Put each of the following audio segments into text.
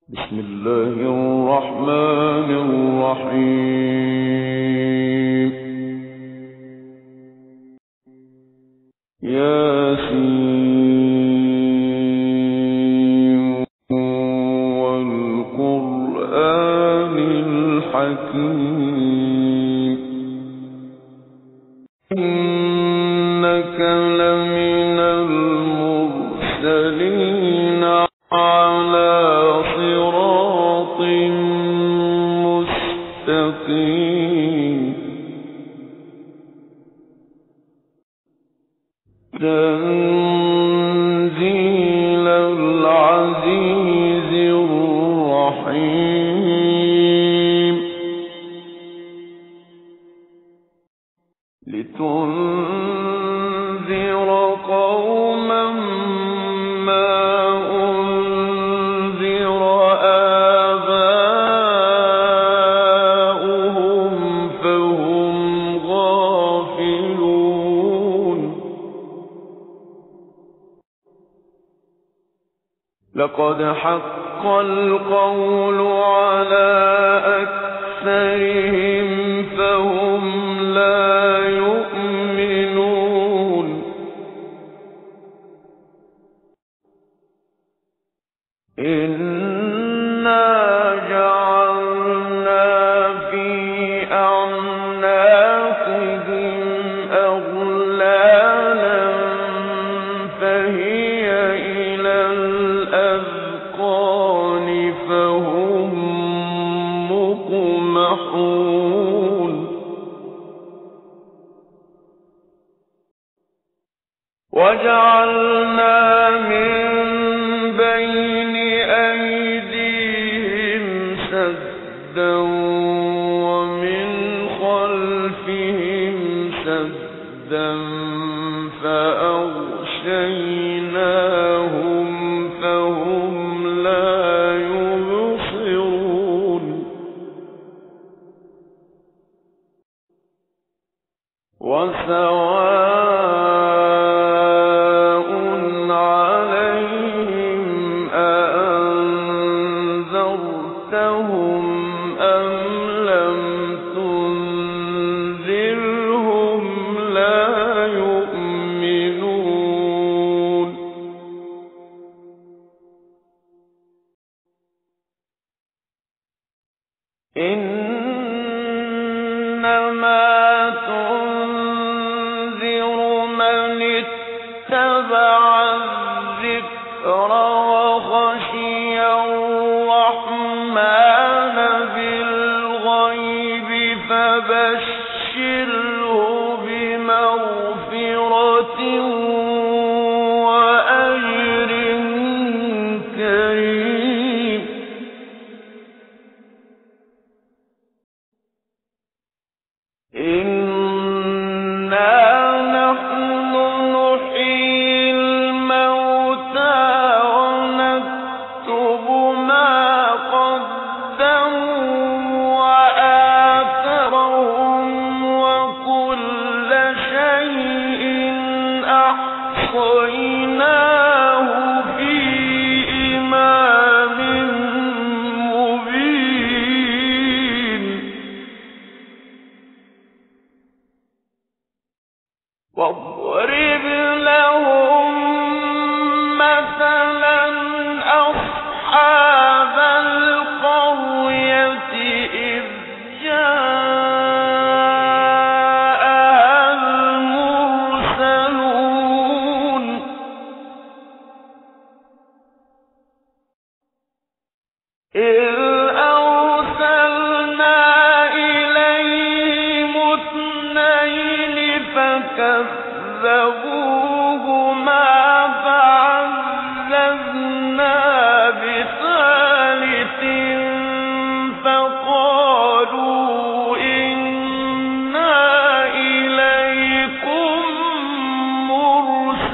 بسم الله الرحمن الرحيم. ياسين والقرآن الحكيم إنك لمن المرسلين على صراط مستقيم تنزيل العزيز الرحيم لتنذر قوما ما أنذر آباؤهم فهم غافلون لقد حق القول على أكثرهم فهم لا يؤمنون إنا جعلنا في أعناقهم أغلالا فهي إلى الأذقان فهم مقمحون وجعلنا من بين أيديهم سدا ومن خلفهم سدا فأغشيناهم فهم لا يبصرون وسواء عليهم أأنذرتهم أم لم تنذرهم لا يؤمنون إنما تنذر من اتبع الذكر وخشي الرحمن بالغيب فبشره بمغفرة وأجر كريم إنا نحن نحيي الموتى ونكتب ما قدموا وآثارهم وكل شيء أحصيناه في إمام مبين واضرب لهم مثلا أصحاب القرية إذ جاءها المرسلون إذ أرسلنا إليهم اثنين فكذبوهما فعززنا بثالث فقالوا إنا إليكم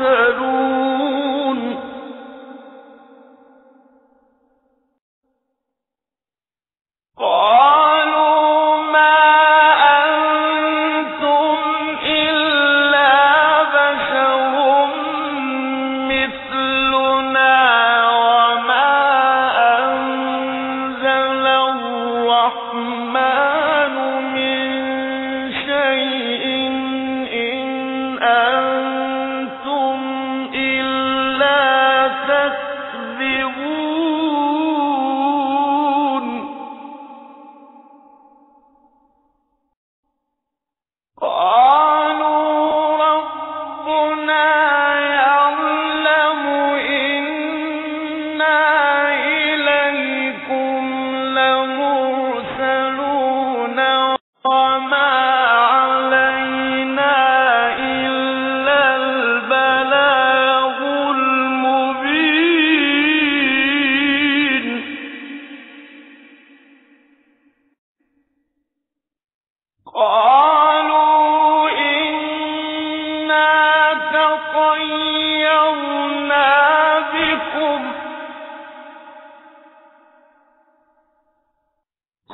مرسلون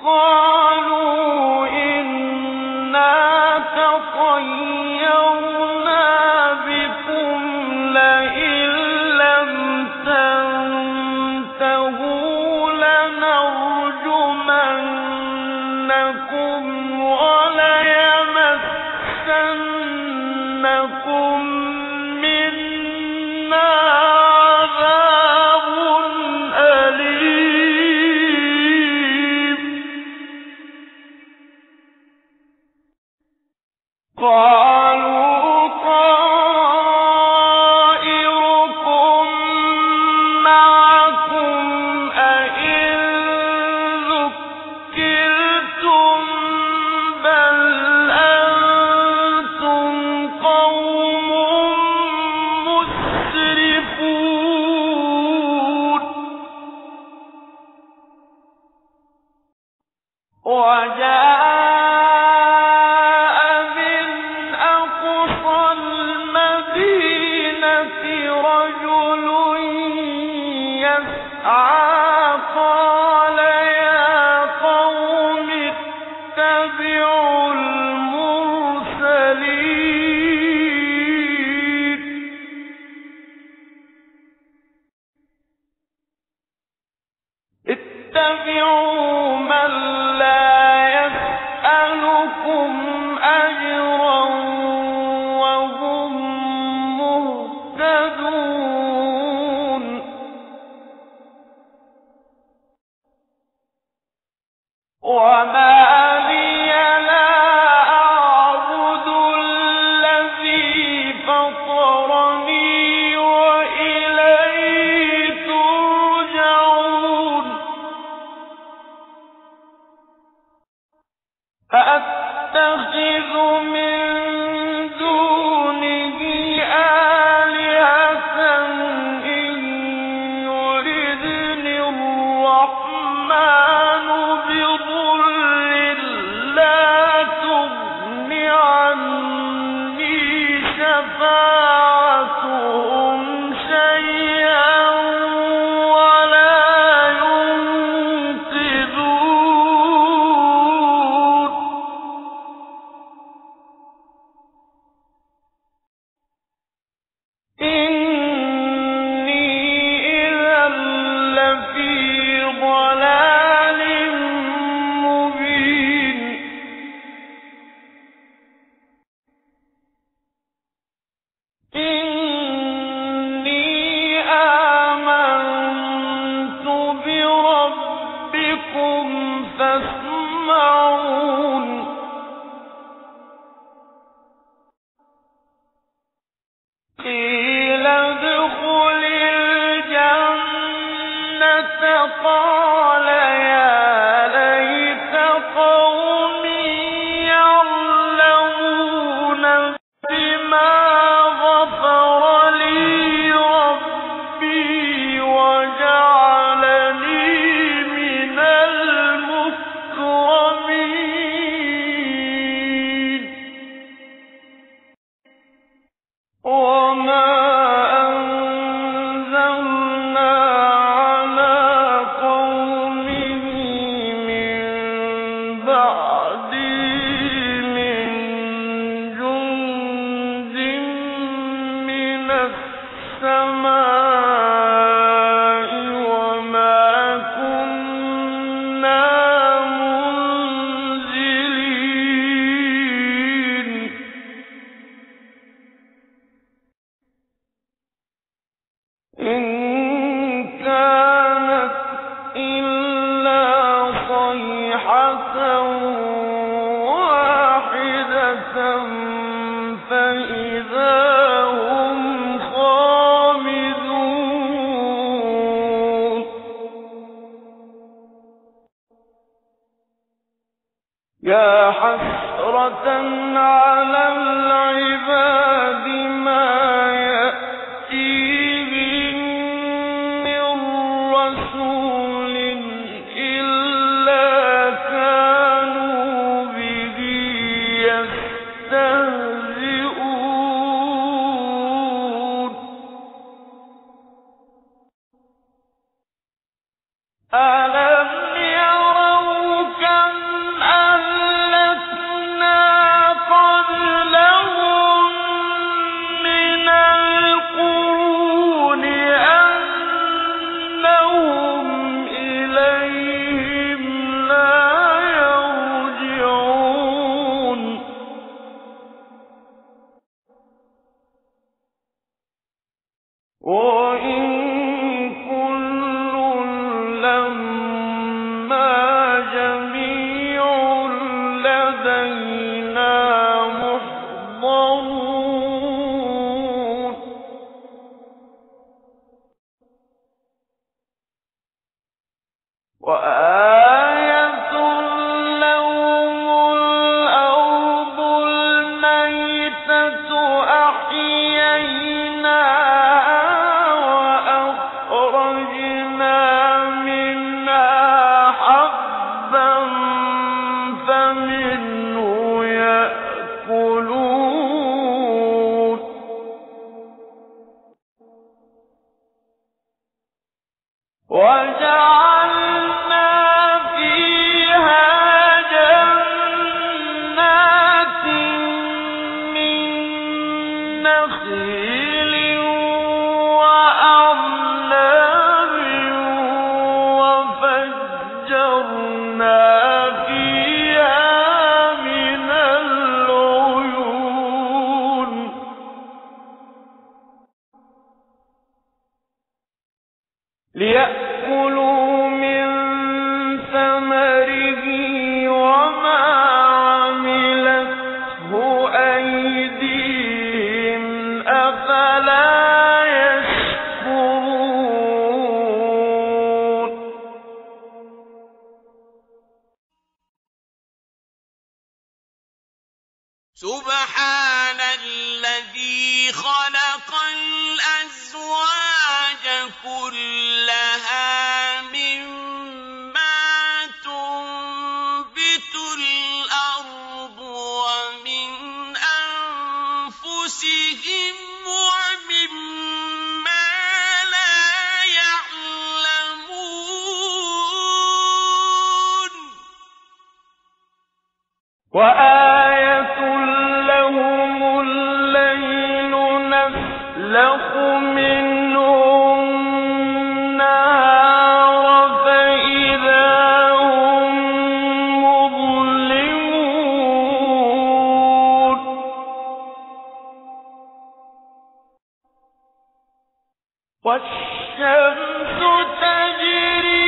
قالوا إنا تطيرنا بكم لئن لم تنتهوا لنرجمنكم وليمسنكم منا عذاب أليم. قالوا طائركم معكم أئن ذكرتم بل أنتم قوم مسرفون. وجاء من أقصى المدينة رجل يسعى قال يا قوم اتبعوا المرسلين. اتبعوا من لا يسألكم أجرا وهم مهتدون. وما لي لا أعبد الذي فطرني وإليه ترجعون. أأتخذ من دونه آلهة إن يردني الرحمن بضر لا تغن عني شفاعتهم شيئا ولا ينقذون. إني إذا لفي ضلال مبين. إني آمنت بربكم فاسمعون. قيل ادخل الجنة قال يا ليت قومي يعلمون بما غفر لي ربي وجعلني من المكرمين. وما أنزلنا على قومه من بعده من جند من السماء وما كنا منزلين. إن كانت إلا صيحة واحدة فإذا هم خامدون. يا حسرة على العباد ما يأتيهم من رسول إلا كانوا به يستهزئون. ألم يروا وآية لهم الأرض الميتة أحييناها وأخرجنا منها حبا فمنه يأكلون وجعلنا فيها جنات من نخيل وأعناب وفجرنا فيها من العيون ليأكلوا من ثمره وما عملته أيديهم أفلا يشكرون سبحان الذي خلق الأزواج كلها مما تنبت الأرض ومن أنفسهم ومما لا يعلمون وآية لهم الليل نسلخ منه النهار فإذا هم مظلمون والشمس تجري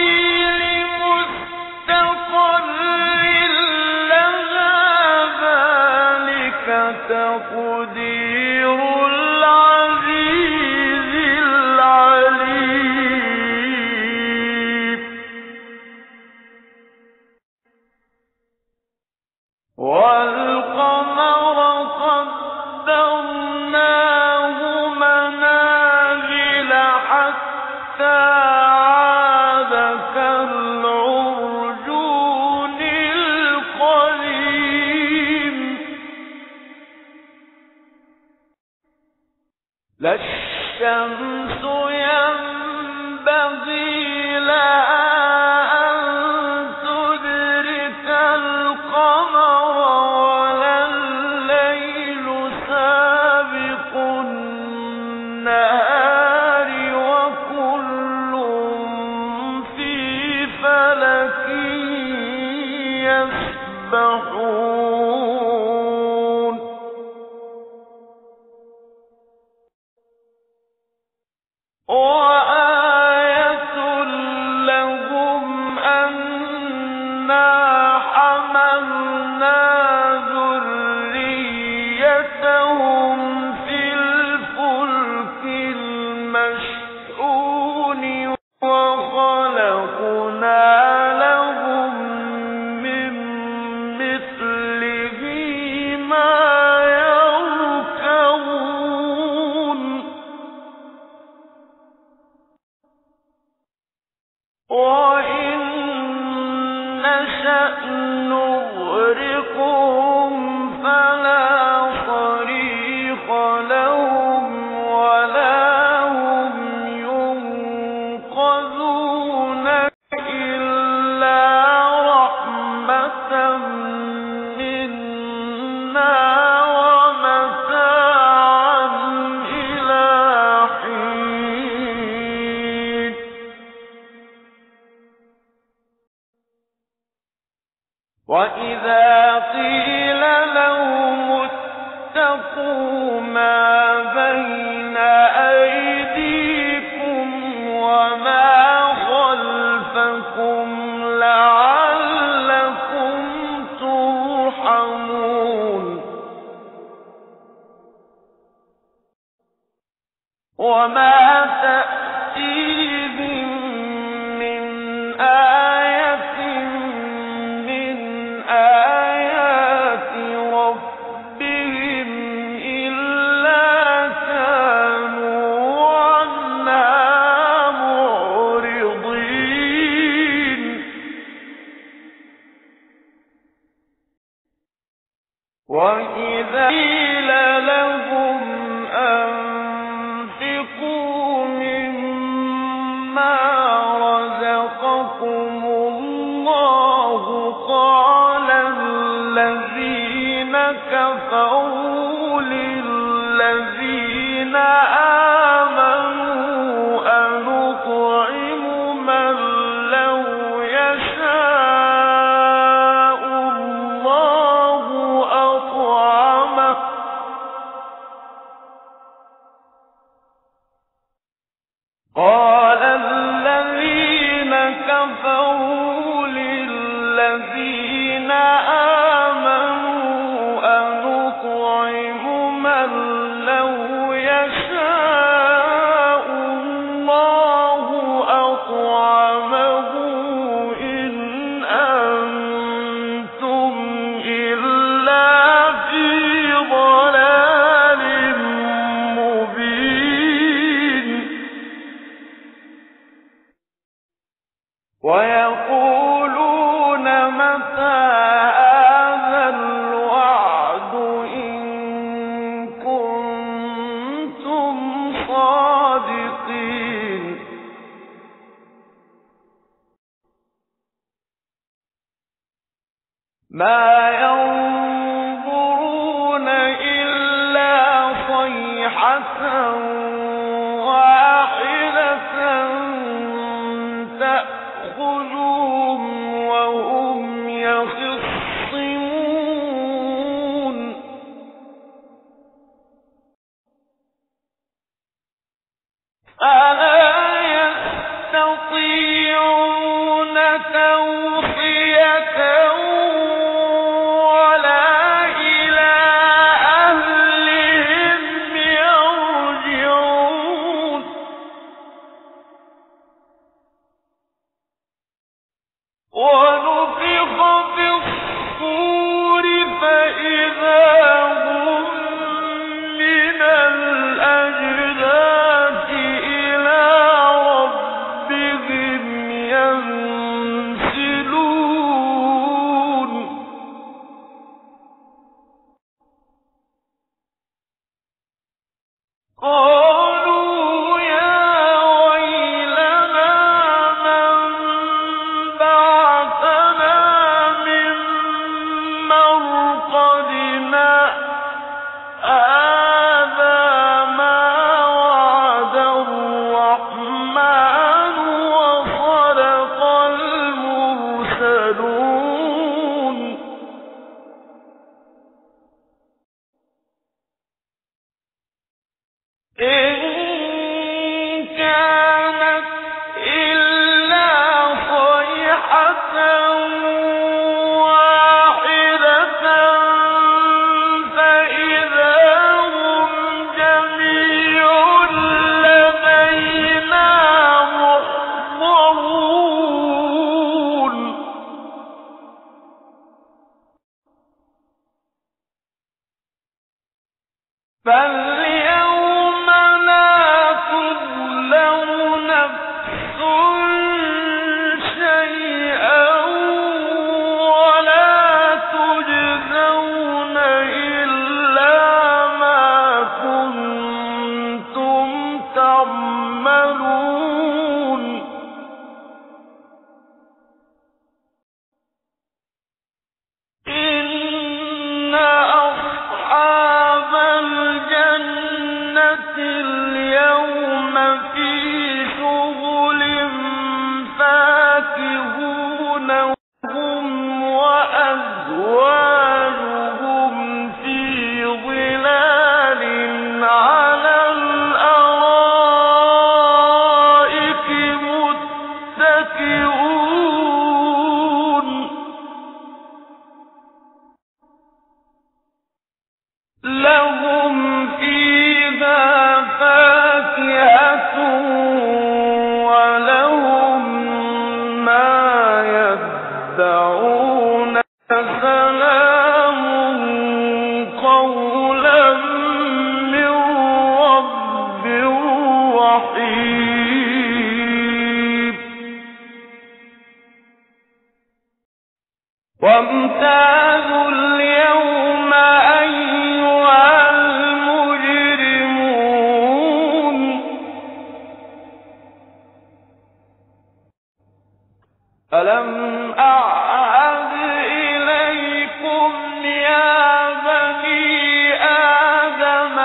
لمستقر لها ذلك تقدير العزيز العليم والقمر قدرناه منازل حتى عاد كالعرجون القديم لا الشمس ينبغي لها أن تدرك القمر ولا الليل سابق النهار وكل في فلك يسبحون وآية لهم أنا حملنا ذريتهم في الفلك المشحون وخلقنا لهم من مثله ما يركبون وإن نشأ نغرقهم فلا صريخ لهم ولا هم ينقذون إلا رحمة منا ومتاعا إلى حين وإذا قيل لهم اتقوا ما بين أيديكم وما خلفكم لعلكم ترحمون وما تأتيهم من آية خَلَقَكُمُ اللَّهُ قَالَ الَّذِينَ كَفَرُوا لِلَّذِينَ آمَنُوا أَنُطْعِمُ مَن لَّوْ يَشَاءُ اللَّهُ أَطْعَمَهُ قَالَ الَّذِينَ كَفَرُوا لِلَّذِينَ آمَنُوا أَنُطْعِمُ مَن لَّوْ يَشَاءُ اللَّهُ أَطْعَمَهُ إِنْ أَنتُمْ إِلَّا فِي ضَلَالٍ مُّبِينٍ وَيَقُولُونَ مَتَىٰ هَٰذَا الْوَعْدُ إِن كُنتُمْ صَادِقِينَ مَا يَنظُرُونَ إِلَّا صَيْحَةً وَاحِدَةً تَأْخُذُهُمْ وَهُمْ يَخِصِّمُونَ فَلَا يَسْتَطِيعُونَ تَوْصِيَةً وَلَا إِلَىٰ أَهْلِهِمْ يَرْجِعُونَ وَنُفِخَ فِي الصُّورِ فَإِذَا هُم مِّنَ الْأَجْدَاثِ إِلَىٰ رَبِّهِمْ يَنسِلُونَ قَالُوا يَا وَيْلَنَا مَن بَعَثَنَا مِن مَّرْقَدِنَا هَٰذَا مَا وَعَدَ الرَّحْمَٰنُ وَصَدَقَ الْمُرْسَلُونَ إِن كَانَتْ إِلَّا صَيْحَةً وَاحِدَةً فَإِذَا هُمْ جَمِيعٌ لَّدَيْنَا مُحْضَرُونَ فَالْيَوْمَ لَا تُظْلَمُ نَفْسٌ شَيْئًا وَلَا تُجْزَوْنَ إِلَّا مَا كُنتُمْ تَعْمَلُونَ إِنَّ أَصْحَابَ الْجَنَّةِ الْيَوْمَ فِي شُغُلٍ فَاكِهُونَ هُمْ وَأَزْوَاجُهُمْ فِي ظِلَالٍ عَلَى الْأَرَائِكِ مُتَّكِئُونَ لَهُمْ فِيهَا فَاكِهَةٌ وَلَهُم مَّا يَدَّعُونَ سَلَامٌ قَوْلًا مِّن رَّبٍّ رَّحِيمٍ وَامْتَازُوا الْيَوْمَ أَيُّهَا المجرمون ألم أعهد إليكم يا بني آدم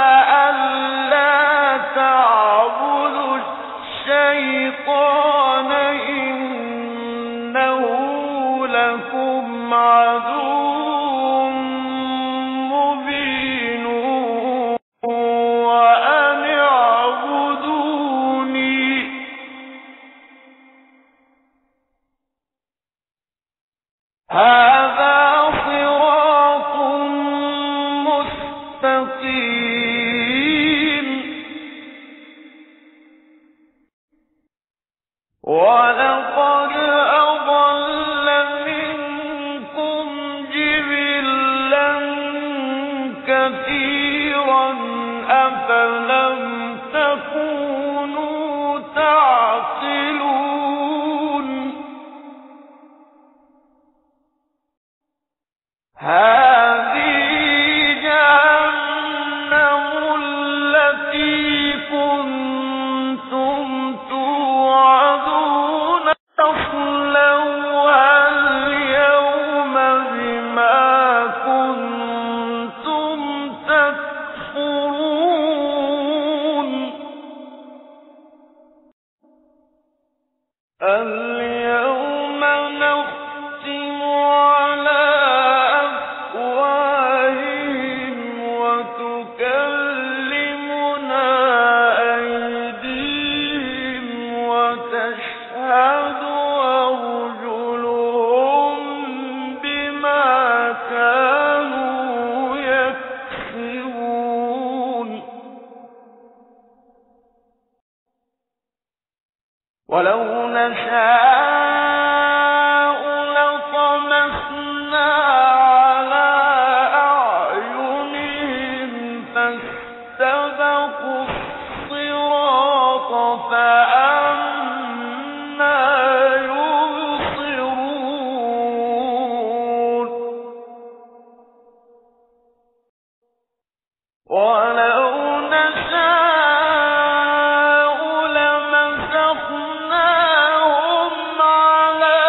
ألا تعبدوا الشيطان إنه لكم عدو مبين وأن اعبدوني هذا صراط مستقيم ولقد أضل منكم جبلا كثيرا أفلم تكونوا تعقلون هذه جهنم التي كنتم توعدون اصلوها اليوم بما كنتم تكفرون اليوم نختم على أفواههم وتكلمنا أيديهم وتشهد أرجلهم بما كانوا يكسبون ولو نشاء لطمسنا على أعينهم فاستبقوا الصراط فأنى يبصرون ولو نشاء لمسخناهم على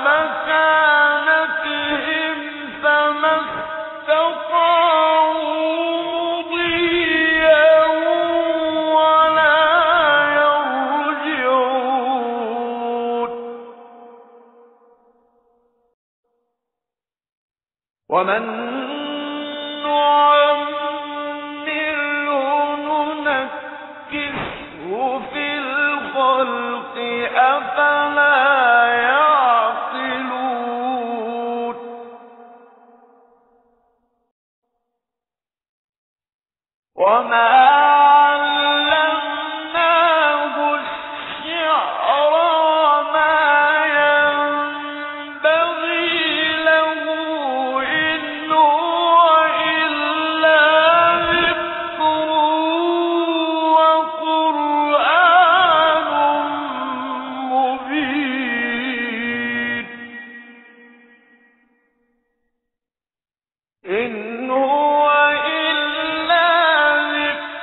مكانتهم فما استطاعوا مضيا ولا يرجعون ومن نعمره ننكسه في الخلق أفلا يعقلون وما علمناه الشعر وما ينبغي له إن هو إلا ذكر وقرآن مبين إن هو إلا ذكر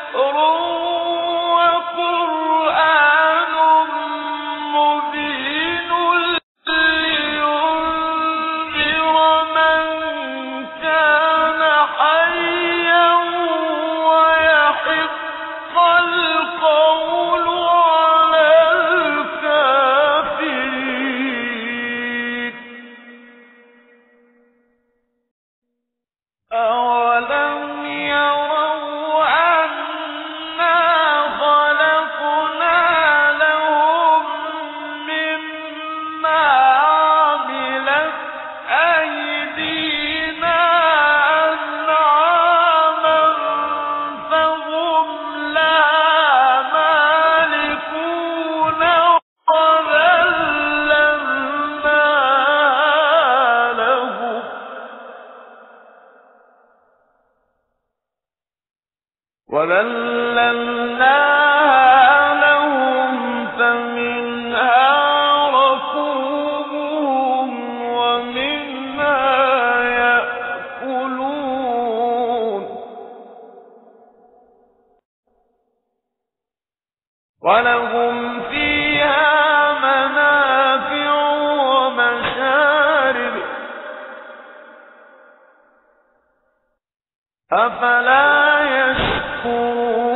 أفلا يشكرون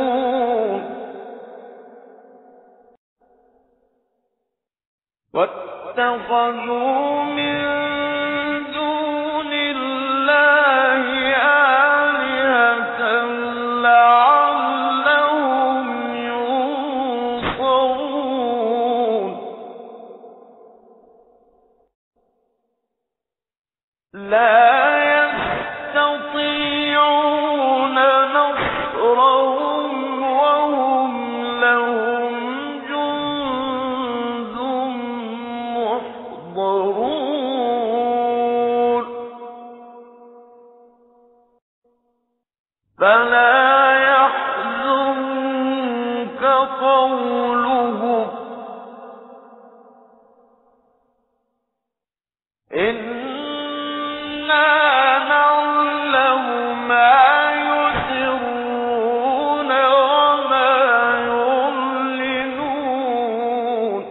واتخذوا من دون الله آلهة لعلهم ينصرون لا يستطيعون نصرهم وهم لهم جند محضرون فلا يحزنك قولهم إنا نعلم ما يسرون وما يعلنون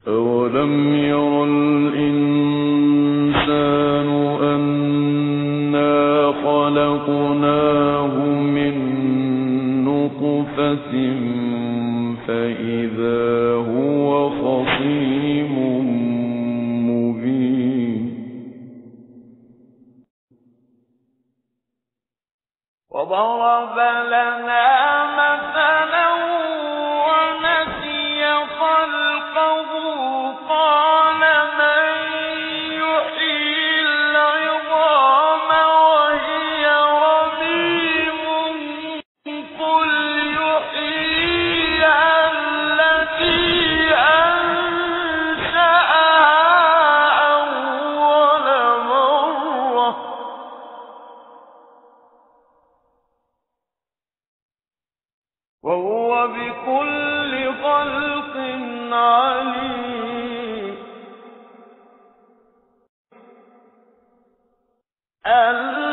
أولم ير الإنسان أنا خلقناه من نطفة فإذا هو خصيم مبين وضرب لنا مثلا ونسي خلقه قال من يحيي العظام وهي رميم قل يحييها الذي أنشأها أول مرة وهو بكل خلق عليم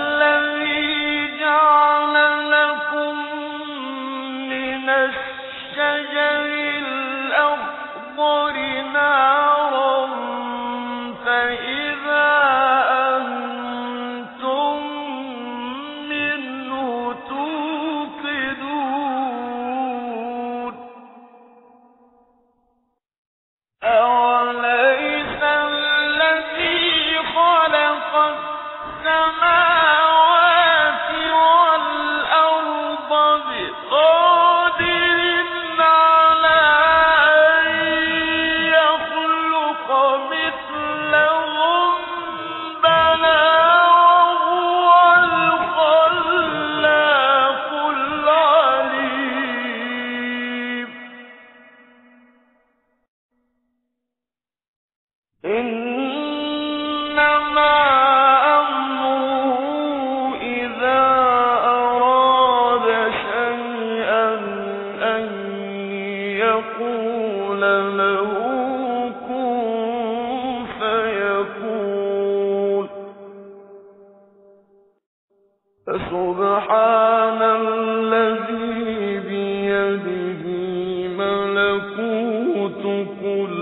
الذي جعل لكم من الشجر الأخضر نارا فإذا أنتم منه توقدون أوليس الذي خلق السماوات والأرض بقادر على أن يخلق مثلهم بلى وهو الخلاق العليم إنما أمره إذا أراد شيئا أن يقول له كن فيكون فسبحان الذي بيده ملكوت كل